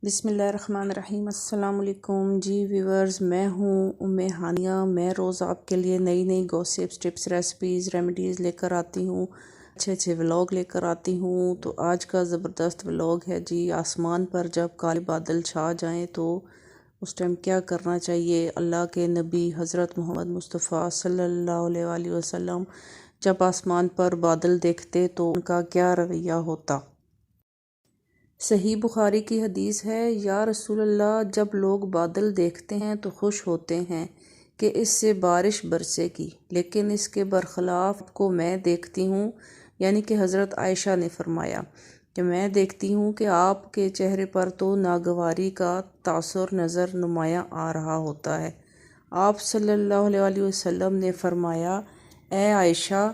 بسم اللہ الرحمن الرحیم۔ السلام علیکم جی ویورز، میں ہوں ہانیہ۔ میں روز آپ کے لیے نئی نئی گوسپس، ٹپس، ریسپیز، ریمیڈیز لے کر آتی ہوں، اچھے اچھے ولاگ لے کر آتی ہوں۔ تو آج کا زبردست ولاگ ہے جی، آسمان پر جب کالے بادل چھا جائیں تو اس ٹائم کیا کرنا چاہیے۔ اللہ کے نبی حضرت محمد مصطفیٰ صلی اللہ علیہ وآلہ وسلم جب آسمان پر بادل دیکھتے تو ان کا کیا رویہ ہوتا۔ صحیح بخاری کی حدیث ہے، یا رسول اللہ، جب لوگ بادل دیکھتے ہیں تو خوش ہوتے ہیں کہ اس سے بارش برسے گی، لیکن اس کے برخلاف کو میں دیکھتی ہوں، یعنی کہ حضرت عائشہ نے فرمایا کہ میں دیکھتی ہوں کہ آپ کے چہرے پر تو ناگواری کا تاثر نظر نمایاں آ رہا ہوتا ہے۔ آپ صلی اللہ علیہ وآلہ وسلم نے فرمایا، اے عائشہ،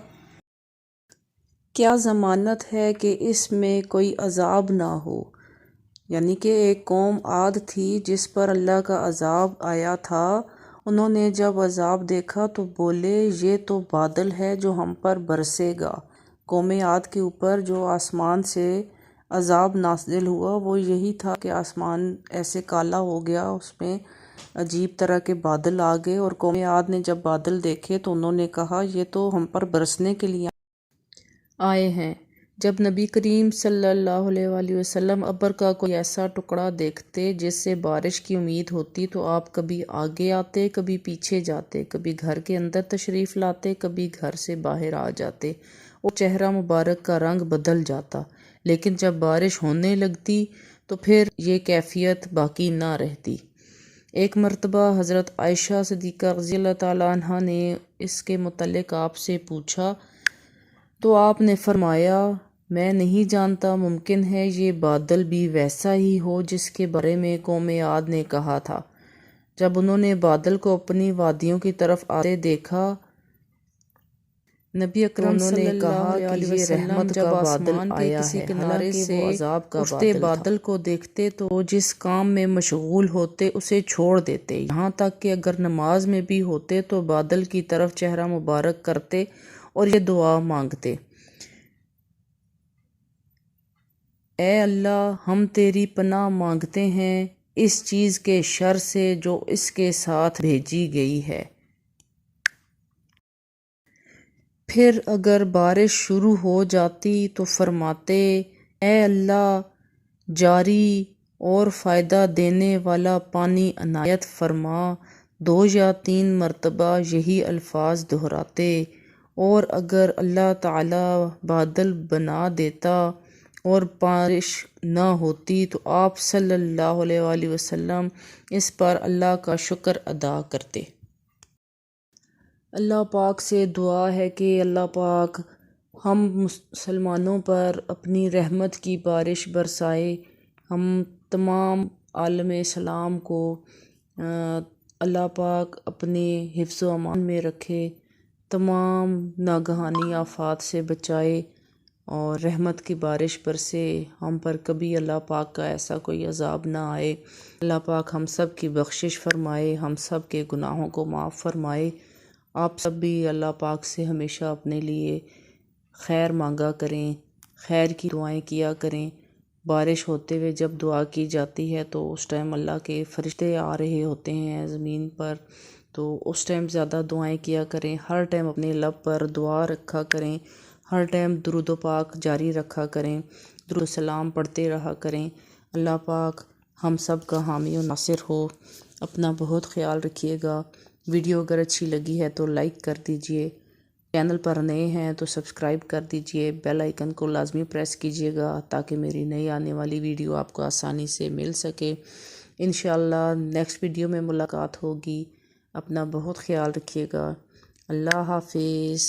کیا ضمانت ہے کہ اس میں کوئی عذاب نہ ہو؟ یعنی کہ ایک قوم عاد تھی جس پر اللہ کا عذاب آیا تھا۔ انہوں نے جب عذاب دیکھا تو بولے، یہ تو بادل ہے جو ہم پر برسے گا۔ قوم عاد کے اوپر جو آسمان سے عذاب نازل ہوا وہ یہی تھا کہ آسمان ایسے کالا ہو گیا، اس میں عجیب طرح کے بادل آ گئے، اور قوم عاد نے جب بادل دیکھے تو انہوں نے کہا یہ تو ہم پر برسنے کے لیے آئے ہیں۔ جب نبی کریم صلی اللہ علیہ وآلہ وسلم ابر کا کوئی ایسا ٹکڑا دیکھتے جس سے بارش کی امید ہوتی تو آپ کبھی آگے آتے، کبھی پیچھے جاتے، کبھی گھر کے اندر تشریف لاتے، کبھی گھر سے باہر آ جاتے، اور چہرہ مبارک کا رنگ بدل جاتا۔ لیکن جب بارش ہونے لگتی تو پھر یہ کیفیت باقی نہ رہتی۔ ایک مرتبہ حضرت عائشہ صدیقہ رضی اللہ تعالیٰ عنہ نے اس کے متعلق آپ سے پوچھا تو آپ نے فرمایا، میں نہیں جانتا، ممکن ہے یہ بادل بھی ویسا ہی ہو جس کے بارے میں قوم عاد نے کہا تھا۔ جب انہوں نے بادل کو اپنی وادیوں کی طرف آتے دیکھا، نبی اکرم صلی اللہ علیہ وسلم جب آسمان کے کسی کنارے سے اٹھتے بادل کو دیکھتے تو جس کام میں مشغول ہوتے اسے چھوڑ دیتے، یہاں تک کہ اگر نماز میں بھی ہوتے تو بادل کی طرف چہرہ مبارک کرتے اور یہ دعا مانگتے، اے اللہ، ہم تیری پناہ مانگتے ہیں اس چیز کے شر سے جو اس کے ساتھ بھیجی گئی ہے۔ پھر اگر بارش شروع ہو جاتی تو فرماتے، اے اللہ، جاری اور فائدہ دینے والا پانی عنایت فرما۔ 2 یا 3 مرتبہ یہی الفاظ دہراتے، اور اگر اللہ تعالیٰ بادل بنا دیتا اور بارش نہ ہوتی تو آپ صلی اللہ علیہ وآلہ وسلم اس پر اللہ کا شکر ادا کرتے۔ اللہ پاک سے دعا ہے کہ اللہ پاک ہم مسلمانوں پر اپنی رحمت کی بارش برسائے، ہم تمام عالم اسلام کو اللہ پاک اپنے حفظ و امان میں رکھے، تمام ناگہانی آفات سے بچائے اور رحمت کی بارش برسے، ہم پر کبھی اللہ پاک کا ایسا کوئی عذاب نہ آئے۔ اللہ پاک ہم سب کی بخشش فرمائے، ہم سب کے گناہوں کو معاف فرمائے۔ آپ سب بھی اللہ پاک سے ہمیشہ اپنے لیے خیر مانگا کریں، خیر کی دعائیں کیا کریں۔ بارش ہوتے ہوئے جب دعا کی جاتی ہے تو اس ٹائم اللہ کے فرشتے آ رہے ہوتے ہیں زمین پر، تو اس ٹائم زیادہ دعائیں کیا کریں، ہر ٹائم اپنے لب پر دعا رکھا کریں، ہر ٹائم درود و پاک جاری رکھا کریں، درود و سلام پڑھتے رہا کریں۔ اللہ پاک ہم سب کا حامی و ناصر ہو۔ اپنا بہت خیال رکھیے گا۔ ویڈیو اگر اچھی لگی ہے تو لائک کر دیجئے، چینل پر نئے ہیں تو سبسکرائب کر دیجئے، بیل آئیکن کو لازمی پریس کیجئے گا تاکہ میری نئی آنے والی ویڈیو آپ کو آسانی سے مل سکے۔ انشاءاللہ نیکسٹ ویڈیو میں ملاقات ہوگی۔ اپنا بہت خیال رکھیے گا۔ اللہ حافظ۔